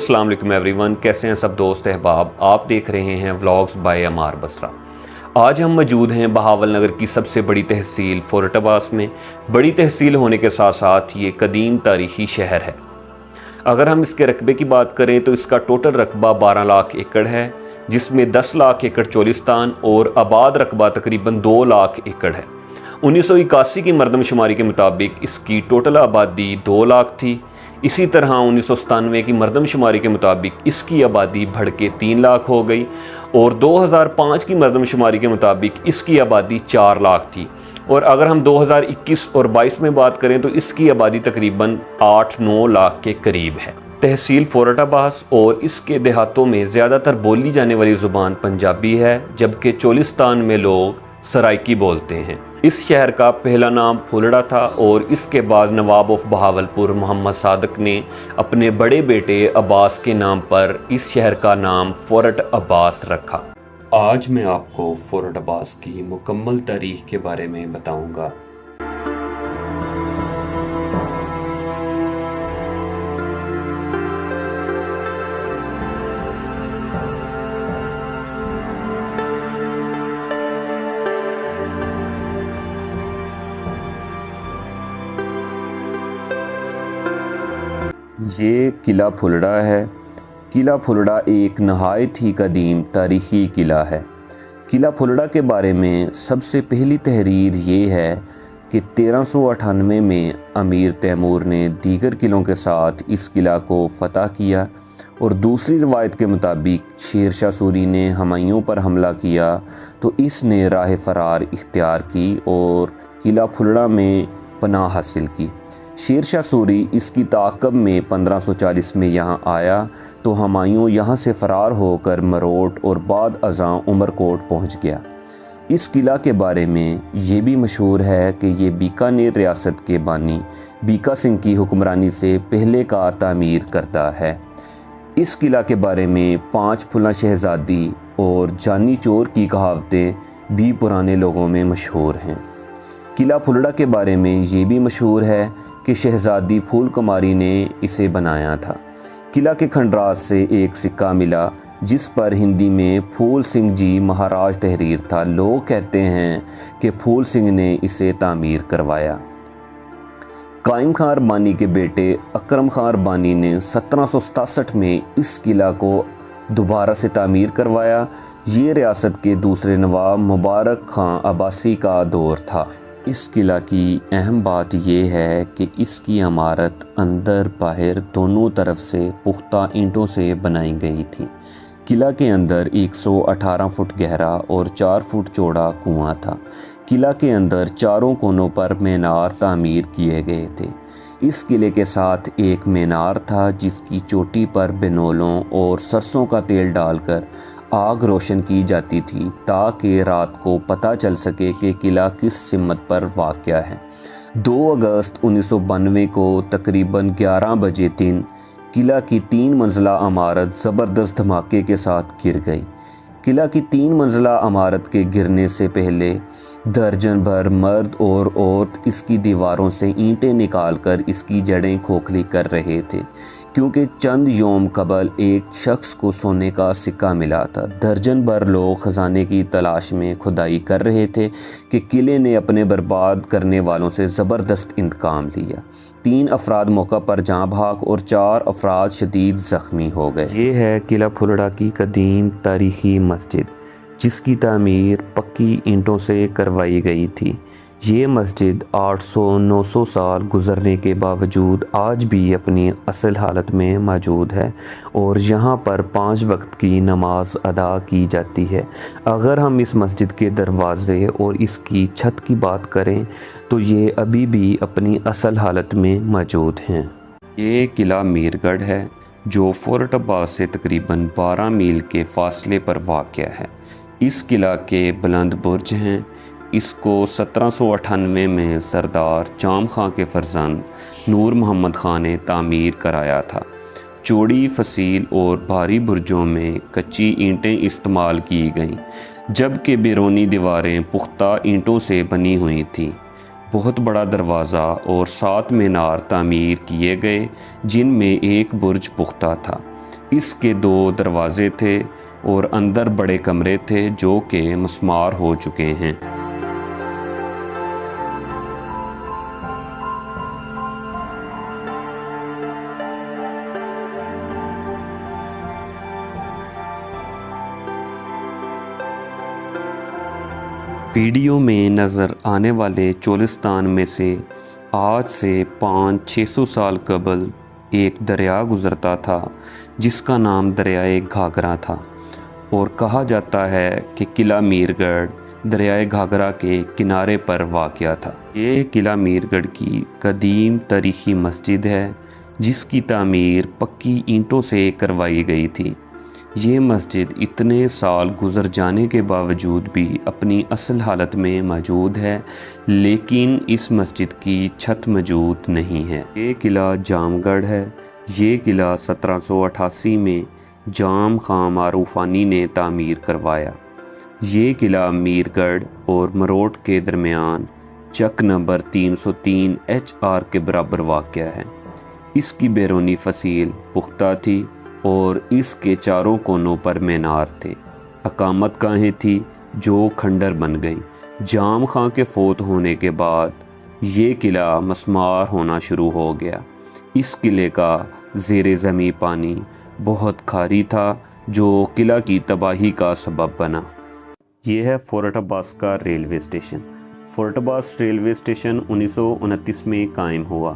अस्सलाम वालेकुम एवरीवन, कैसे हैं सब दोस्त अहबाब। आप देख रहे हैं व्लॉग्स बाय अमार बसरा। आज हम मौजूद हैं बहावल नगर की सबसे बड़ी तहसील फोरटाबास में। बड़ी तहसील होने के साथ साथ ये कदीम तारीखी शहर है। अगर हम इसके रकबे की बात करें तो इसका टोटल रकबा 12 लाख एकड़ है, जिसमें 10 लाख एकड़ चोलिस्तान और आबाद रकबा तकरीबन 2 लाख एकड़ है। 1981 की मरदमशुमारी के मुताबिक इसकी टोटल आबादी 2 लाख थी। इसी तरह 1997 की मरदमशुमारी के मुताबिक इसकी आबादी बढ़ के 3 लाख हो गई और 2005 की मरदमशुमारी के मुताबिक इसकी आबादी 4 लाख थी। और अगर हम 2021 और 22 में बात करें तो इसकी आबादी तकरीबन 8-9 लाख के करीब है। तहसील फोरटाबास और इसके देहातों में ज़्यादातर बोली जाने वाली ज़ुबान पंजाबी है, जबकि चोलिस्तान में लोग सराइकी बोलते हैं। इस शहर का पहला नाम फुलड़ा था और इसके बाद नवाब ऑफ बहावलपुर मोहम्मद सादक ने अपने बड़े बेटे अब्बास के नाम पर इस शहर का नाम फोरटाबास रखा। आज मैं आपको फोरटाबास की मुकम्मल तारीख के बारे में बताऊंगा। ये किला फुलड़ा है। किला फुलड़ा एक नहायत ही कदीम तारीख़ी किला है। किला फुलड़ा के बारे में सबसे पहली तहरीर ये है कि 1398 में अमीर तैमूर ने दीगर किलों के साथ इस किला को फ़तह किया और दूसरी रवायत के मुताबिक शेर शाह सूरी ने हुमायूं पर हमला किया तो इसने राह फ़रार इख्तियार की और किला फुलड़ा में पनाह हासिल की। शेर शाह सूरी इसकी ताक़ब में 1540 में यहाँ आया तो हुमायूं यहाँ से फ़रार होकर मरोट और बाद अज़ां उमरकोट पहुँच गया। इस किला के बारे में ये भी मशहूर है कि ये बीकानेर रियासत के बानी बीका सिंह की हुक्मरानी से पहले का तामीर करता है। इस किला के बारे में 5 फुला शहज़ादी और जानी चोर की कहावतें भी पुराने लोगों में मशहूर हैं। किला फुलड़ा के बारे में ये भी मशहूर है कि शहज़ादी फूल कुमारी ने इसे बनाया था। किला के खंडरात से एक सिक्का मिला जिस पर हिंदी में फूल सिंह जी महाराज तहरीर था। लोग कहते हैं कि फूल सिंह ने इसे तामीर करवाया। कायम खां अरबानी के बेटे अकरम खां अरबानी ने 1767 में इस किला को दोबारा से तामीर करवाया। ये रियासत के दूसरे नवाब मुबारक खां अब्बासी का दौर था। इस किला की अहम बात यह है कि इसकी इमारत अंदर बाहर दोनों तरफ से पुख्ता ईंटों से बनाई गई थी। किला के अंदर 118 फुट गहरा और 4 फुट चौड़ा कुआं था। किला के अंदर चारों कोनों पर मीनार तामीर किए गए थे। इस किले के साथ एक मीनार था जिसकी चोटी पर बिनोलों और सरसों का तेल डालकर आग रोशन की जाती थी ताकि रात को पता चल सके कि किला किस सिमत पर वाक़या है। 2 अगस्त 1992 को तकरीबन 11 बजे दिन किला की 3 मंजिला इमारत ज़बरदस्त धमाके के साथ गिर गई। किला की 3 मंजिला इमारत के गिरने से पहले दर्जन भर मर्द और औरत इसकी दीवारों से ईंटें निकालकर इसकी जड़ें खोखली कर रहे थे, क्योंकि चंद योम कबल एक शख्स को सोने का सिक्का मिला था। दर्जन भर लोग खजाने की तलाश में खुदाई कर रहे थे कि किले ने अपने बर्बाद करने वालों से ज़बरदस्त इंतकाम लिया। 3 अफराद मौका पर जाँ भाग और 4 अफराद शदीद ज़ख्मी हो गए। ये है किला फुलड़ा की कदीम तारीख़ी मस्जिद, जिसकी तामीर पक्की ईंटों से करवाई गई थी। ये मस्जिद 800-900 साल गुज़रने के बावजूद आज भी अपनी असल हालत में मौजूद है और यहाँ पर 5 वक्त की नमाज अदा की जाती है। अगर हम इस मस्जिद के दरवाज़े और इसकी छत की बात करें तो ये अभी भी अपनी असल हालत में मौजूद हैं। ये किला मीरगढ़ है जो फोरटाबास से तकरीबन 12 मील के फासले पर वाक़या है। इस किला के बुलंद बुर्ज हैं। इसको 1798 में सरदार जाम खां के फर्जंद नूर मोहम्मद खां ने तामीर कराया था। चौड़ी फसील और भारी बुर्जों में कच्ची ईंटें इस्तेमाल की गईं, जबकि बैरूनी दीवारें पुख्ता ईंटों से बनी हुई थीं। बहुत बड़ा दरवाज़ा और 7 मीनार तामीर किए गए, जिनमें एक बुर्ज पुख्ता था। اس کے 2 دروازے تھے اور اندر بڑے کمرے تھے جو کہ مسمار ہو چکے ہیں۔ ویڈیو میں نظر آنے والے چولستان میں سے آج سے 500-600 سال قبل ایک دریا گزرتا تھا جس کا نام دریائے گھاگرا تھا، اور کہا جاتا ہے کہ قلعہ میر گڑھ دریائے گھاگرا کے کنارے پر واقع تھا۔ یہ قلعہ میر گڑھ کی قدیم تاریخی مسجد ہے جس کی تعمیر پکی اینٹوں سے کروائی گئی تھی۔ یہ مسجد اتنے سال گزر جانے کے باوجود بھی اپنی اصل حالت میں موجود ہے، لیکن اس مسجد کی چھت موجود نہیں ہے۔ یہ قلعہ جام گڑھ ہے۔ یہ قلعہ 1788 میں جام خان معروفانی نے تعمیر کروایا۔ یہ قلعہ میر گڑھ اور مروٹ کے درمیان چک نمبر 303 HR کے برابر واقع ہے۔ اس کی بیرونی فصیل پختہ تھی اور اس کے چاروں کونوں پر مینار تھے۔ اقامت گاہیں تھی جو کھنڈر بن گئیں۔ جام خان کے فوت ہونے کے بعد یہ قلعہ مسمار ہونا شروع ہو گیا۔ اس قلعے کا زیر زمین پانی بہت کھاری تھا جو قلعہ کی تباہی کا سبب بنا۔ یہ ہے فورٹ عباس کا ریلوے اسٹیشن۔ فورٹ عباس ریلوے اسٹیشن 1929 میں قائم ہوا۔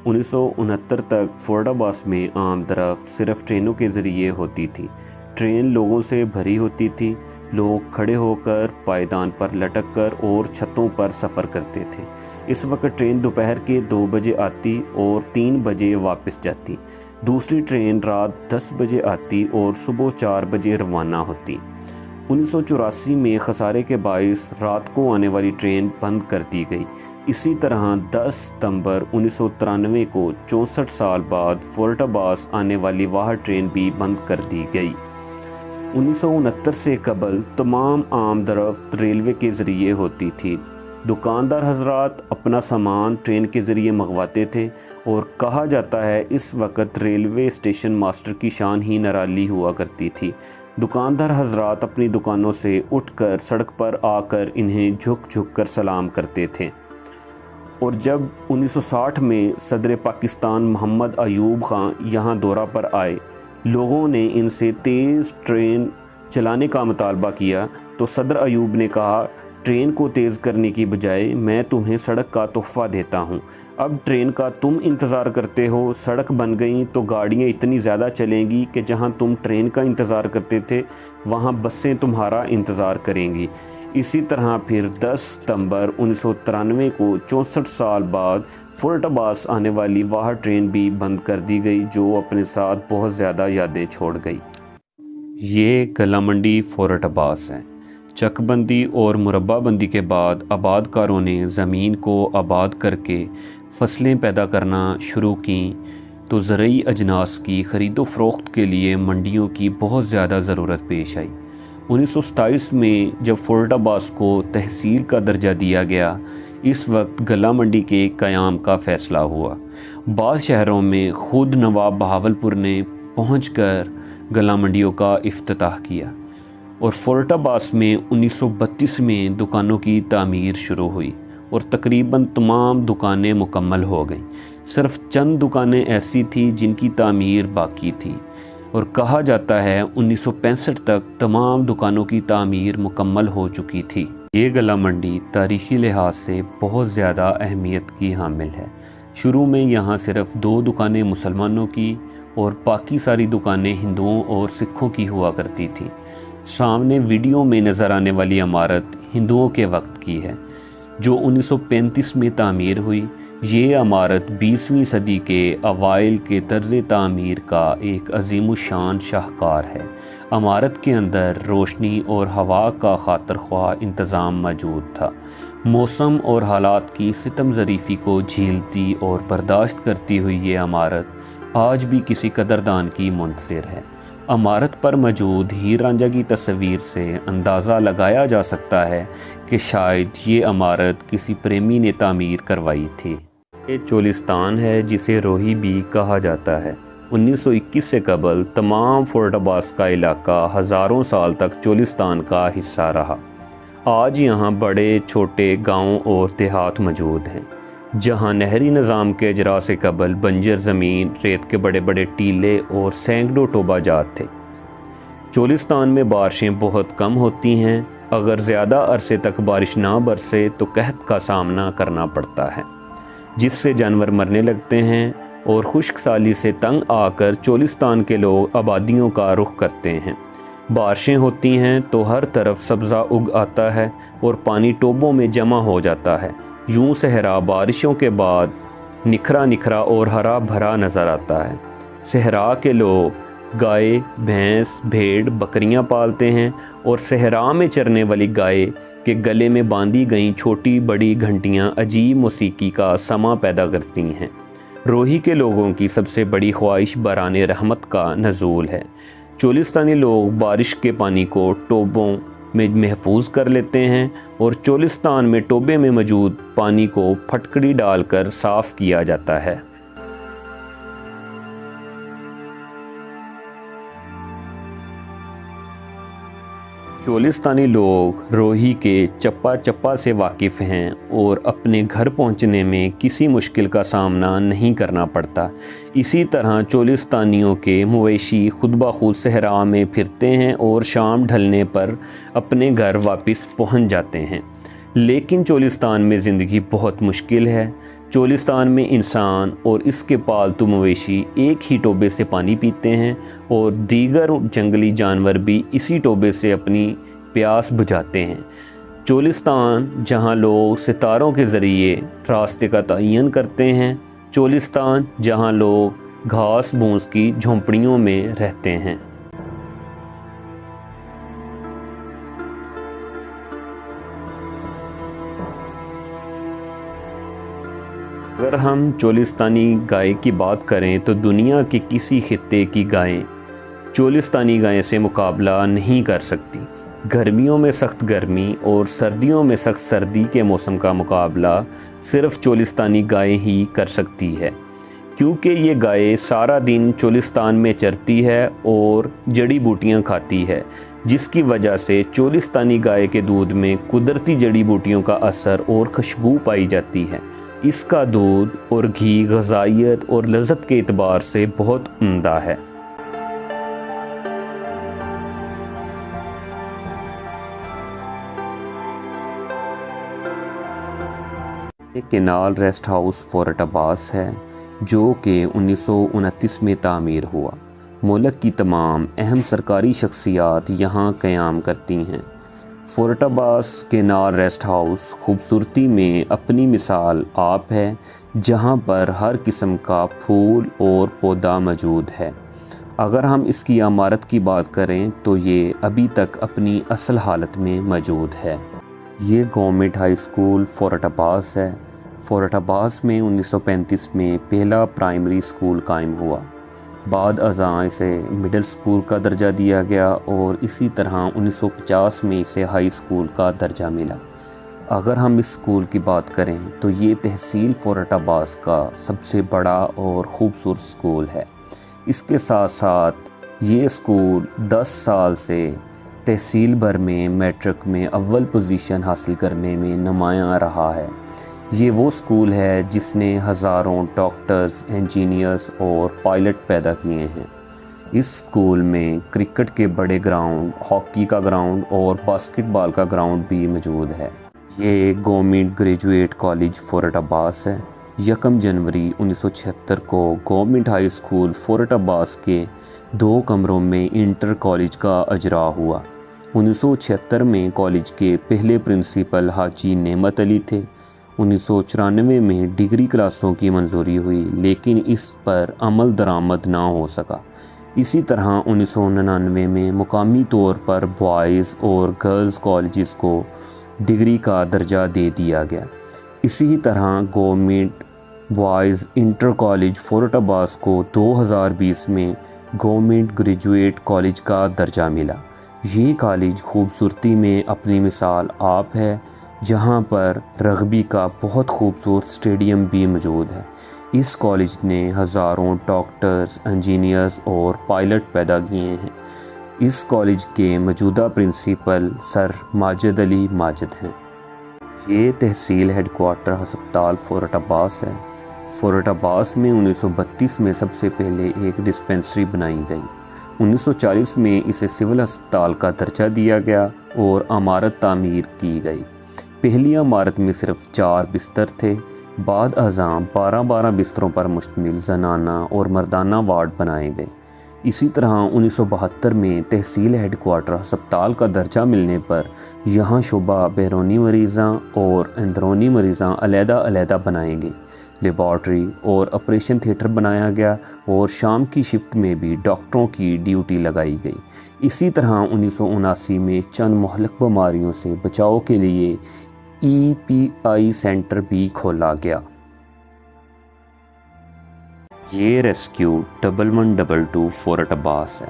1969 تک فورٹ عباس میں آمد رفت صرف ٹرینوں کے ذریعے ہوتی تھی۔ ٹرین لوگوں سے بھری ہوتی تھی۔ لوگ کھڑے ہو کر، پائیدان پر لٹک کر اور چھتوں پر سفر کرتے تھے۔ اس وقت ٹرین دوپہر کے 2 بجے آتی اور 3 بجے واپس جاتی۔ دوسری ٹرین رات 10 بجے آتی اور صبح 4 بجے روانہ ہوتی۔ 1984 میں خسارے کے باعث رات کو آنے والی ٹرین بند کر دی گئی۔ اسی طرح 10 ستمبر 1993 کو 64 سال بعد فورٹ عباس آنے والی وہ ٹرین بھی بند کر دی گئی۔ 1969 سے قبل تمام آمد رفت ریلوے کے ذریعے ہوتی تھی۔ دکاندار حضرات اپنا سامان ٹرین کے ذریعے منگواتے تھے اور کہا جاتا ہے اس وقت ریلوے اسٹیشن ماسٹر کی شان ہی نرالی ہوا کرتی تھی۔ دکاندار حضرات اپنی دکانوں سے اٹھ کر سڑک پر آ کر انہیں جھک جھک کر سلام کرتے تھے، اور جب 1960 میں صدر پاکستان محمد ایوب خان یہاں دورہ پر آئے، لوگوں نے ان سے تیز ٹرین چلانے کا مطالبہ کیا تو صدر ایوب نے کہا، ٹرین کو تیز کرنے کی بجائے میں تمہیں سڑک کا تحفہ دیتا ہوں۔ اب ٹرین کا تم انتظار کرتے ہو، سڑک بن گئی تو گاڑیاں اتنی زیادہ چلیں گی کہ جہاں تم ٹرین کا انتظار کرتے تھے وہاں بسیں تمہارا انتظار کریں گی۔ اسی طرح پھر 10 ستمبر 1993 کو 64 سال بعد فورٹ عباس آنے والی وہ ٹرین بھی بند کر دی گئی جو اپنے ساتھ بہت زیادہ یادیں چھوڑ گئی۔ یہ گلا منڈی فورٹ عباس ہے۔ چک بندی اور مربع بندی کے بعد آباد کاروں نے زمین کو آباد کر کے فصلیں پیدا کرنا شروع کیں تو زرعی اجناس کی خرید و فروخت کے لیے منڈیوں کی بہت زیادہ ضرورت پیش آئی۔ 1927 میں جب فورٹ عباس کو تحصیل کا درجہ دیا گیا، اس وقت گلا منڈی کے قیام کا فیصلہ ہوا۔ بعض شہروں میں خود نواب بہاولپور نے پہنچ کر گلا منڈیوں کا افتتاح کیا، اور فورٹ عباس میں 1932 میں دکانوں کی تعمیر شروع ہوئی اور تقریباً تمام دکانیں مکمل ہو گئیں۔ صرف چند دکانیں ایسی تھیں جن کی تعمیر باقی تھی، اور کہا جاتا ہے 1965 تک تمام دکانوں کی تعمیر مکمل ہو چکی تھی۔ یہ گلا منڈی تاریخی لحاظ سے بہت زیادہ اہمیت کی حامل ہے۔ شروع میں یہاں صرف 2 دکانیں مسلمانوں کی اور باقی ساری دکانیں ہندوؤں اور سکھوں کی ہوا کرتی تھیں۔ سامنے ویڈیو میں نظر آنے والی عمارت ہندوؤں کے وقت کی ہے جو 1935 میں تعمیر ہوئی۔ یہ عمارت 20ویں صدی کے اوائل کے طرز تعمیر کا ایک عظیم الشان شاہکار ہے۔ عمارت کے اندر روشنی اور ہوا کا خاطر خواہ انتظام موجود تھا۔ موسم اور حالات کی ستم ظریفی کو جھیلتی اور برداشت کرتی ہوئی یہ عمارت آج بھی کسی قدردان کی منتظر ہے۔ عمارت پر موجود ہیر رانجھا کی تصویر سے اندازہ لگایا جا سکتا ہے کہ شاید یہ عمارت کسی پریمی نے تعمیر کروائی تھی۔ یہ چولستان ہے جسے روہی بھی کہا جاتا ہے۔ 1921 से कबल तमाम फोर्ट अब्बास का इलाका हज़ारों साल तक चोलिस्तान का हिस्सा रहा। आज यहाँ बड़े छोटे गांव और देहात मौजूद हैं, जहाँ नहरी निज़ाम के अजरा से कबल बंजर ज़मीन, रेत के बड़े बड़े टीले और सैकड़ों टोबा जात थे। चोलिस्तान में बारिशें बहुत कम होती हैं। अगर ज़्यादा अरसे तक बारिश ना बरसे तो कहत का सामना करना पड़ता है, जिससे जानवर मरने लगते हैं और खुश्क साली से तंग आकर चोलिस्तान के लोग आबादियों का रुख करते हैं। बारिशें होती हैं तो हर तरफ सब्ज़ा उग आता है और पानी टोबों में जमा हो जाता है। यूं सहरा बारिशों के बाद निखरा निखरा और हरा भरा नज़र आता है। सहरा के लोग गाय, भैंस, भेड़, बकरियां पालते हैं और सहरा में चरने वाली गाय के गले में बांधी गई छोटी बड़ी घंटियां अजीब मौसीकी का समा पैदा करती हैं। रोही के लोगों की सबसे बड़ी ख्वाहिश बराने रहमत का नज़ूल है। चोलिस्तानी लोग बारिश के पानी को टोबों में महफूज कर लेते हैं और चोलिस्तान में टोबे में मौजूद पानी को फटकड़ी डालकर साफ़ किया जाता है। चोलिस्तानी लोग रोही के चप्पा चप्पा से वाकिफ़ हैं और अपने घर पहुंचने में किसी मुश्किल का सामना नहीं करना पड़ता। इसी तरह चोलिस्तानियों के मवेशी खुद ब खुद सहरा में फिरते हैं और शाम ढलने पर अपने घर वापस पहुंच जाते हैं। लेकिन चोलिस्तान में ज़िंदगी बहुत मुश्किल है। चोलिस्तान में इंसान और इसके पालतू मवेशी एक ही टोबे से पानी पीते हैं और दीगर जंगली जानवर भी इसी टोबे से अपनी प्यास बुझाते हैं। चोलिस्तान जहां लोग सितारों के ज़रिए रास्ते का तयन करते हैं, चोलिस्तान जहां लोग घास भूस की झोंपड़ियों में रहते हैं। अगर हम चोलिस्तानी गाय की बात करें तो दुनिया के किसी खित्ते की गायें चोलिस्तानी गाय से मुकाबला नहीं कर सकती। गर्मियों में सख्त गर्मी और सर्दियों में सख्त सर्दी के मौसम का मुकाबला सिर्फ चोलिस्तानी गाय ही कर सकती है, क्योंकि ये गाय सारा दिन चोलिस्तान में चरती है और जड़ी बूटियाँ खाती है, जिसकी वजह से चोलिस्तानी गाय के दूध में कुदरती जड़ी बूटियों का असर और खुशबू पाई जाती है। इसका दूध और घी ग़िज़ाइयत और लज़्ज़त के एतबार से बहुत उम्दा है। Canal rest house fort Abbas है, जो कि 1929 में तामीर हुआ। मुल्क की तमाम अहम सरकारी शख्सियात यहाँ क़याम करती हैं। Fort Abbas canal rest house खूबसूरती में अपनी मिसाल आप है, जहाँ पर हर किस्म का फूल और पौधा मौजूद है। अगर हम इसकी इमारत की बात करें तो ये अभी तक अपनी असल हालत में मौजूद है। ये government high school fort Abbas है। फोर्ट अब्बास में 1935 में पहला प्राइमरी स्कूल कायम हुआ। बाद अज़ां इसे मिडिल स्कूल का दर्जा दिया गया और इसी तरह 1950 में इसे हाई स्कूल का दर्जा मिला। अगर हम इस स्कूल की बात करें तो ये तहसील फोर्ट अब्बास का सबसे बड़ा और ख़ूबसूरत स्कूल है। इसके साथ साथ ये स्कूल 10 साल से तहसील भर में मैट्रिक में अव्वल पोजीशन हासिल करने में नुमायां रहा है। ये वो स्कूल है जिसने हज़ारों डॉक्टर्स, इंजीनियर्स और पायलट पैदा किए हैं। इस स्कूल में क्रिकेट के बड़े ग्राउंड, हॉकी का ग्राउंड और बास्केटबॉल का ग्राउंड भी मौजूद है। ये government graduate college fort Abbas है। 1 जनवरी 1976 को government high school fort Abbas के 2 कमरों में इंटर कॉलेज का अजरा हुआ। 1976 में कॉलेज के पहले प्रिंसिपल हाजी नेमत अली थे। 1994 में डिग्री क्लासों की मंजूरी हुई, लेकिन इस पर अमल दरामद ना हो सका। इसी तरह 1999 में मुकामी तौर पर बॉयज़ और गर्ल्स कॉलेजेस को डिग्री का दर्जा दे दिया गया। इसी तरह government boys inter college fort Abbas को 2020 में गवर्नमेंट ग्रेजुएट कॉलेज का दर्जा मिला। ये कॉलेज खूबसूरती में अपनी मिसाल आप है। جہاں پر رگبی کا بہت خوبصورت اسٹیڈیم بھی موجود ہے۔ اس کالج نے ہزاروں ڈاکٹرز، انجینئرز اور پائلٹ پیدا کیے ہیں۔ اس کالج کے موجودہ پرنسپل سر ماجد علی ماجد ہیں۔ یہ تحصیل ہیڈ کوارٹر ہسپتال فورٹ عباس ہے۔ فورٹ عباس میں 1932 میں سب سے پہلے ایک ڈسپنسری بنائی گئی۔ 1940 میں اسے سول ہسپتال کا درجہ دیا گیا اور عمارت تعمیر کی گئی۔ پہلی عمارت میں صرف 4 بستر تھے، بعد ازاں 12 بستروں پر مشتمل زنانہ اور مردانہ وارڈ بنائے گئے۔ اسی طرح 1972 میں تحصیل ہیڈ کوارٹر ہسپتال کا درجہ ملنے پر یہاں شعبہ بیرونی مریضاں اور اندرونی مریضاں علیحدہ علیحدہ بنائے گئے۔ لیبارٹری اور آپریشن تھیٹر بنایا گیا اور شام کی شفٹ میں بھی ڈاکٹروں کی ڈیوٹی لگائی گئی۔ اسی طرح 1979 میں چند مہلک بیماریوں سے بچاؤ کے لیے EPI سینٹر بھی کھولا گیا۔ یہ ریسکیو 1122 فورٹ عباس ہے۔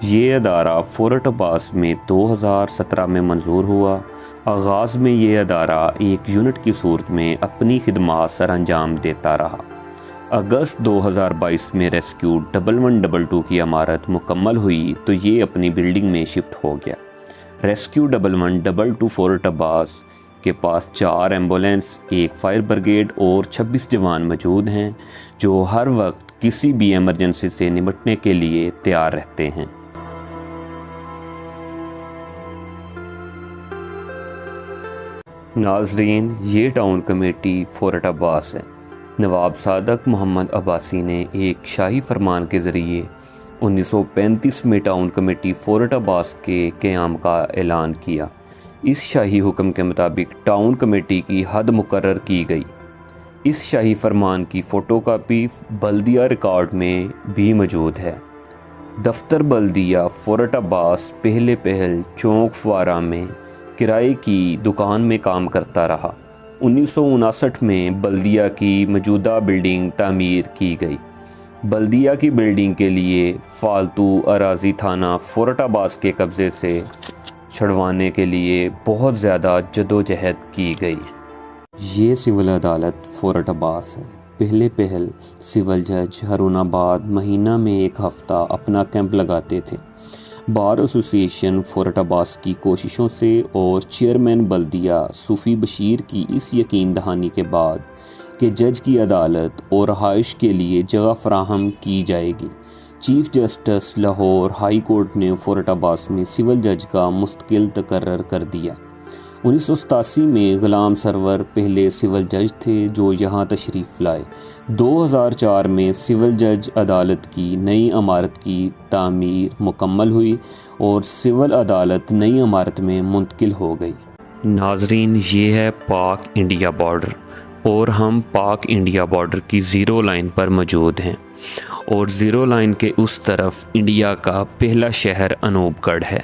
یہ ادارہ فورٹ عباس میں 2017 میں منظور ہوا۔ آغاز میں یہ ادارہ ایک یونٹ کی صورت میں اپنی خدمات سر انجام دیتا رہا۔ اگست 2022 میں ریسکیو 1122 کی عمارت مکمل ہوئی تو یہ اپنی بلڈنگ میں شفٹ ہو گیا۔ ریسکیو 1122 فورٹ عباس کے پاس 4 ایمبولینس، 1 فائر بریگیڈ اور 26 جوان موجود ہیں جو ہر وقت کسی بھی ایمرجنسی سے نمٹنے کے لیے تیار رہتے ہیں۔ ناظرین، یہ ٹاؤن کمیٹی فورٹ عباس ہے۔ نواب صادق محمد عباسی نے ایک شاہی فرمان کے ذریعے 1935 میں ٹاؤن کمیٹی فورٹ عباس کے قیام کا اعلان کیا۔ اس شاہی حکم کے مطابق ٹاؤن کمیٹی کی حد مقرر کی گئی۔ اس شاہی فرمان کی فوٹو کاپی بلدیہ ریکارڈ میں بھی موجود ہے۔ دفتر بلدیہ فورٹ عباس پہلے چوک فوارہ میں کرائے کی دکان میں کام کرتا رہا۔ 1959 میں بلدیہ کی موجودہ بلڈنگ تعمیر کی گئی۔ بلدیہ کی بلڈنگ کے لیے فالتو اراضی تھانہ فورٹ عباس کے قبضے سے چھڑوانے کے لیے بہت زیادہ جدوجہد کی گئی۔ یہ سول عدالت فورٹ عباس ہے۔ پہل سول جج ہارون آباد مہینہ میں 1 ہفتہ اپنا کیمپ لگاتے تھے۔ بار ایسوسی ایشن فورٹ عباس کی کوششوں سے اور چیئرمین بلدیہ صوفی بشیر کی اس یقین دہانی کے بعد کہ جج کی عدالت اور رہائش کے لیے جگہ فراہم کی جائے گی، chief justice Lahore high court نے فورٹ عباس میں سول جج کا مستقل تقرر کر دیا۔ 1987 میں غلام سرور پہلے سول جج تھے جو یہاں تشریف لائے۔ 2004 میں سول جج عدالت کی نئی عمارت کی تعمیر مکمل ہوئی اور سول عدالت نئی عمارت میں منتقل ہو گئی۔ ناظرین، یہ ہے پاک انڈیا بارڈر اور ہم پاک انڈیا بارڈر کی 0 لائن پر موجود ہیں اور 0 لائن کے اس طرف انڈیا کا پہلا شہر انوپ گڑھ ہے۔